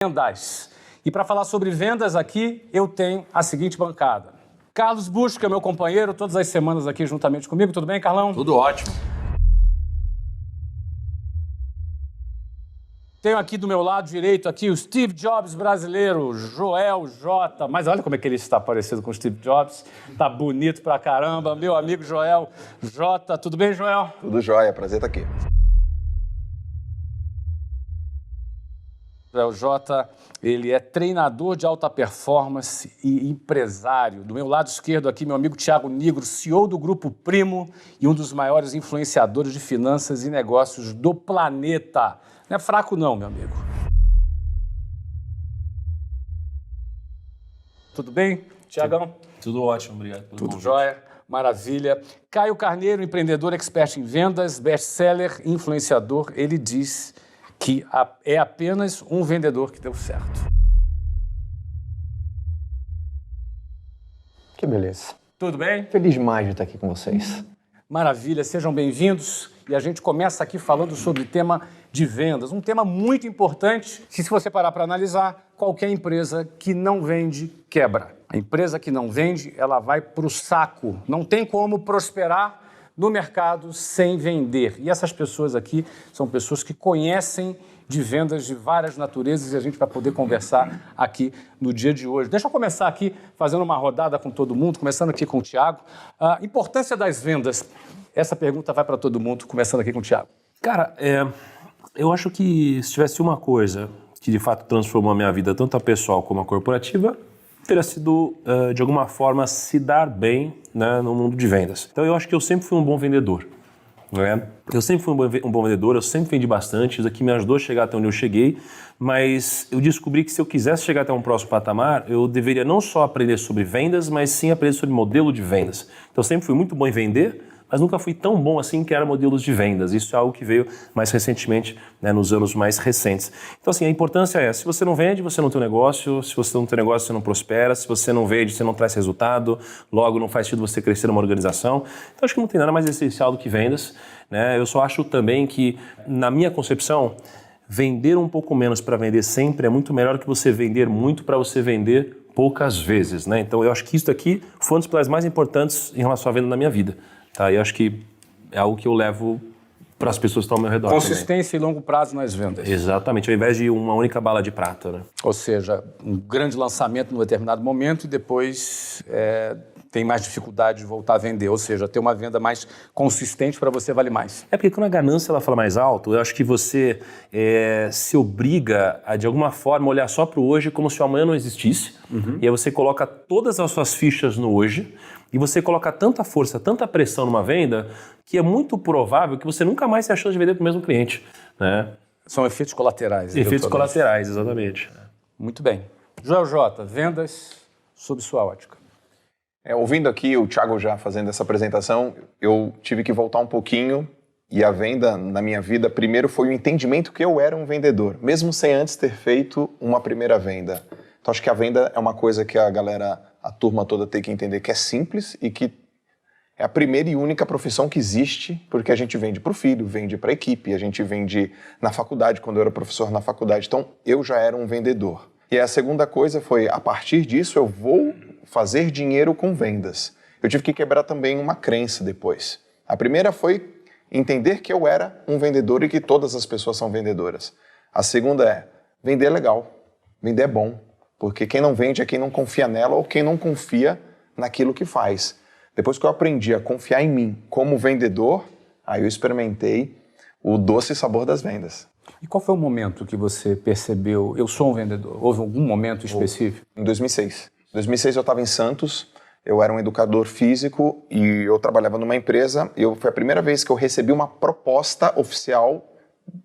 Vendas. E para falar sobre vendas aqui, eu tenho a seguinte bancada. Carlos Busch, que é meu companheiro, todas as semanas aqui juntamente comigo. Tudo bem, Carlão? Tudo ótimo. Tenho aqui do meu lado direito aqui o Steve Jobs brasileiro, Joel J. Mas olha como é que ele está parecido com o Steve Jobs. Tá bonito pra caramba. Meu amigo Joel J. Tudo bem, Joel? Tudo jóia, prazer estar aqui. Joel J., ele é treinador de alta performance e empresário. Do meu lado esquerdo aqui, meu amigo Thiago Nigro, CEO do Grupo Primo e um dos maiores influenciadores de finanças e negócios do planeta. Não é fraco não, meu amigo. Tudo bem, Thiagão? Tudo ótimo, obrigado pelo Tudo convite. jóia, maravilha. Caio Carneiro, empreendedor, expert em vendas, best-seller, influenciador. Ele diz que é apenas um vendedor que deu certo. Que beleza. Tudo bem? Feliz demais de estar aqui com vocês. Maravilha, sejam bem-vindos. E a gente começa aqui falando sobre o tema de vendas. Um tema muito importante, que se você parar para analisar, qualquer empresa que não vende, quebra. A empresa que não vende, ela vai para o saco. Não tem como prosperar no mercado sem vender. E essas pessoas aqui são pessoas que conhecem de vendas de várias naturezas e a gente vai poder conversar aqui no dia de hoje. Deixa eu começar aqui fazendo uma rodada com todo mundo, começando aqui com o Thiago. A importância das vendas. Essa pergunta vai para todo mundo, começando aqui com o Thiago. Cara, eu acho que se tivesse uma coisa que de fato transformou a minha vida, tanto a pessoal como a corporativa, teria sido, de alguma forma, se dar bem, né, no mundo de vendas. Então eu acho que eu sempre fui um bom vendedor. Né? Eu sempre fui um bom vendedor, eu sempre vendi bastante, isso aqui me ajudou a chegar até onde eu cheguei, mas eu descobri que se eu quisesse chegar até um próximo patamar, eu deveria não só aprender sobre vendas, mas sim aprender sobre modelo de vendas. Então eu sempre fui muito bom em vender, mas nunca fui tão bom assim que era modelos de vendas. Isso é algo que veio mais recentemente, né, nos anos mais recentes. Então assim, a importância é, se você não vende, você não tem um negócio, se você não tem negócio, você não prospera, se você não vende, você não traz resultado, logo não faz sentido você crescer numa organização. Então acho que não tem nada mais essencial do que vendas, né? Eu só acho também que, na minha concepção, vender um pouco menos para vender sempre é muito melhor que você vender muito para você vender poucas vezes, né? Então eu acho que isso aqui foi um dos pilares mais importantes em relação à venda na minha vida. Tá, eu acho que é algo que eu levo para as pessoas que estão ao meu redor. Consistência e longo prazo nas vendas. Exatamente, ao invés de uma única bala de prata. Né? Ou seja, um grande lançamento num determinado momento e depois tem mais dificuldade de voltar a vender. Ou seja, ter uma venda mais consistente para você vale mais. É porque quando a ganância ela fala mais alto, eu acho que você se obriga a, de alguma forma, olhar só para o hoje como se o amanhã não existisse. E aí você coloca todas as suas fichas no hoje e você coloca tanta força, tanta pressão numa venda que é muito provável que você nunca mais tenha a chance de vender para o mesmo cliente. Né? São efeitos colaterais. Efeitos colaterais, exatamente. Muito bem. Joel J., vendas sob sua ótica. Ouvindo aqui o Thiago já fazendo essa apresentação, eu tive que voltar um pouquinho e a venda na minha vida, primeiro foi o entendimento que eu era um vendedor, mesmo sem antes ter feito uma primeira venda. Então acho que a venda é uma coisa que a turma toda tem que entender que é simples e que é a primeira e única profissão que existe, porque a gente vende para o filho, vende para a equipe, a gente vende na faculdade, quando eu era professor na faculdade. Então eu já era um vendedor. E a segunda coisa foi, a partir disso eu vou fazer dinheiro com vendas. Eu tive que quebrar também uma crença depois. A primeira foi entender que eu era um vendedor e que todas as pessoas são vendedoras. A segunda é, vender é legal, vender é bom, porque quem não vende é quem não confia nela ou quem não confia naquilo que faz. Depois que eu aprendi a confiar em mim como vendedor, aí eu experimentei o doce sabor das vendas. E qual foi o momento que você percebeu, eu sou um vendedor? Houve algum momento específico? Em 2006. Em 2006 eu estava em Santos, eu era um educador físico e eu trabalhava numa empresa. Foi a primeira vez que eu recebi uma proposta oficial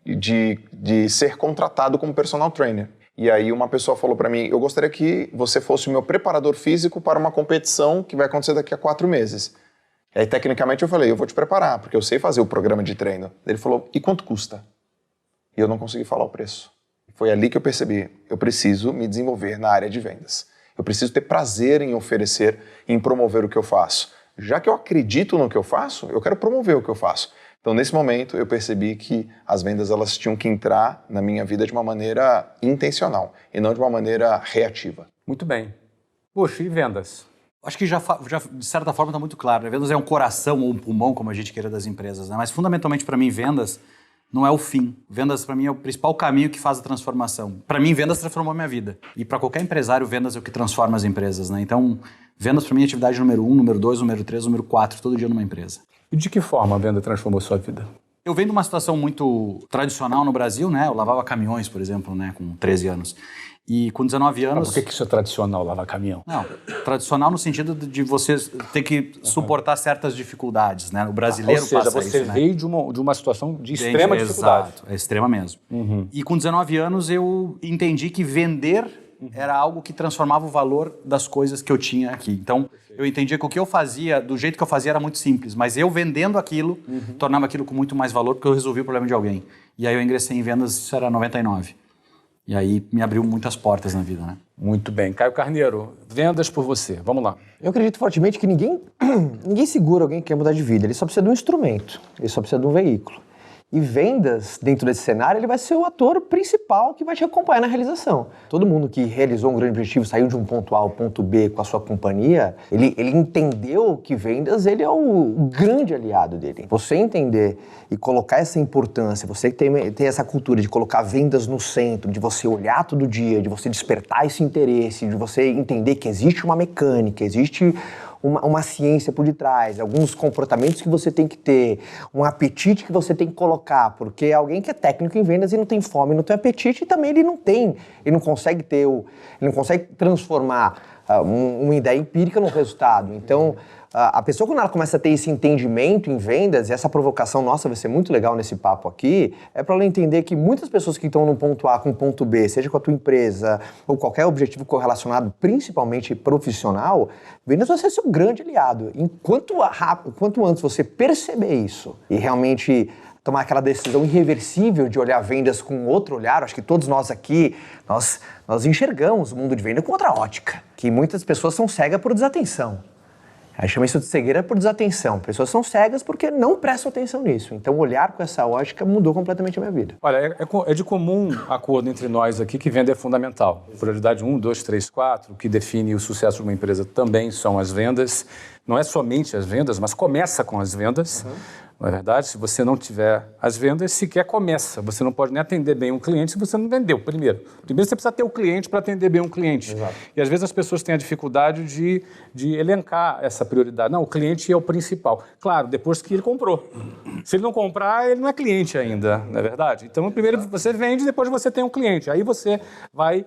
de ser contratado como personal trainer. E aí uma pessoa falou para mim, eu gostaria que você fosse o meu preparador físico para uma competição que vai acontecer daqui a 4 meses. E aí tecnicamente eu falei, eu vou te preparar, porque eu sei fazer o programa de treino. Ele falou, e quanto custa? E eu não consegui falar o preço. Foi ali que eu percebi, eu preciso me desenvolver na área de vendas. Eu preciso ter prazer em oferecer, em promover o que eu faço. Já que eu acredito no que eu faço, eu quero promover o que eu faço. Então, nesse momento, eu percebi que as vendas elas tinham que entrar na minha vida de uma maneira intencional e não de uma maneira reativa. Muito bem. Puxa, e vendas? Acho que já de certa forma está muito claro, né? Vendas é um coração ou um pulmão, como a gente queira, das empresas, né? Mas fundamentalmente para mim vendas não é o fim. Vendas para mim é o principal caminho que faz a transformação. Para mim vendas transformou a minha vida. E para qualquer empresário vendas é o que transforma as empresas, né? Então vendas para mim é atividade número 1, número 2, número 3, número 4, todo dia numa empresa. E de que forma a venda transformou sua vida? Eu venho de uma situação muito tradicional no Brasil, né? Eu lavava caminhões, por exemplo, né? Com 13 anos. E com 19 anos... Por que isso é tradicional, lavar caminhão? Não, tradicional no sentido de você ter que suportar certas dificuldades, né? O brasileiro Ou seja, passa você isso, né? veio de uma situação de extrema dificuldade. Exato, é extrema mesmo. E com 19 anos eu entendi que vender era algo que transformava o valor das coisas que eu tinha aqui. Então, eu entendia que o que eu fazia, do jeito que eu fazia, era muito simples. Mas eu vendendo aquilo, tornava aquilo com muito mais valor, porque eu resolvi o problema de alguém. E aí eu ingressei em vendas, isso era 99. E aí me abriu muitas portas na vida, né? Muito bem. Caio Carneiro, vendas por você. Vamos lá. Eu acredito fortemente que ninguém segura alguém que quer mudar de vida. Ele só precisa de um instrumento, ele só precisa de um veículo. E vendas, dentro desse cenário, ele vai ser o ator principal que vai te acompanhar na realização. Todo mundo que realizou um grande objetivo, saiu de um ponto A ao ponto B com a sua companhia, ele entendeu que vendas ele é o grande aliado dele. Você entender e colocar essa importância, você ter essa cultura de colocar vendas no centro, de você olhar todo dia, de você despertar esse interesse, de você entender que existe uma mecânica, existe uma ciência por detrás, alguns comportamentos que você tem que ter, um apetite que você tem que colocar, porque alguém que é técnico em vendas e não tem fome, não tem apetite, e também ele não consegue transformar uma ideia empírica num resultado. Então, a pessoa, quando ela começa a ter esse entendimento em vendas, e essa provocação nossa vai ser muito legal nesse papo aqui, é para ela entender que muitas pessoas que estão no ponto A com o ponto B, seja com a tua empresa ou qualquer objetivo correlacionado, principalmente profissional, vendas vai ser seu grande aliado. Enquanto antes você perceber isso e realmente tomar aquela decisão irreversível de olhar vendas com outro olhar, acho que todos nós aqui, nós enxergamos o mundo de venda com outra ótica, que muitas pessoas são cegas por desatenção. A gente chama isso de cegueira por desatenção. Pessoas são cegas porque não prestam atenção nisso. Então, olhar com essa ótica mudou completamente a minha vida. Olha, é de comum acordo entre nós aqui que venda é fundamental. Prioridade 1, 2, 3, 4, o que define o sucesso de uma empresa também são as vendas. Não é somente as vendas, mas começa com as vendas. Não é verdade? Se você não tiver as vendas, sequer começa. Você não pode nem atender bem um cliente se você não vendeu primeiro. Primeiro você precisa ter o cliente para atender bem um cliente. Exato. E às vezes as pessoas têm a dificuldade de elencar essa prioridade. Não, o cliente é o principal. Claro, depois que ele comprou. Se ele não comprar, ele não é cliente ainda, não é verdade? Então primeiro você vende, depois você tem um cliente. Aí você vai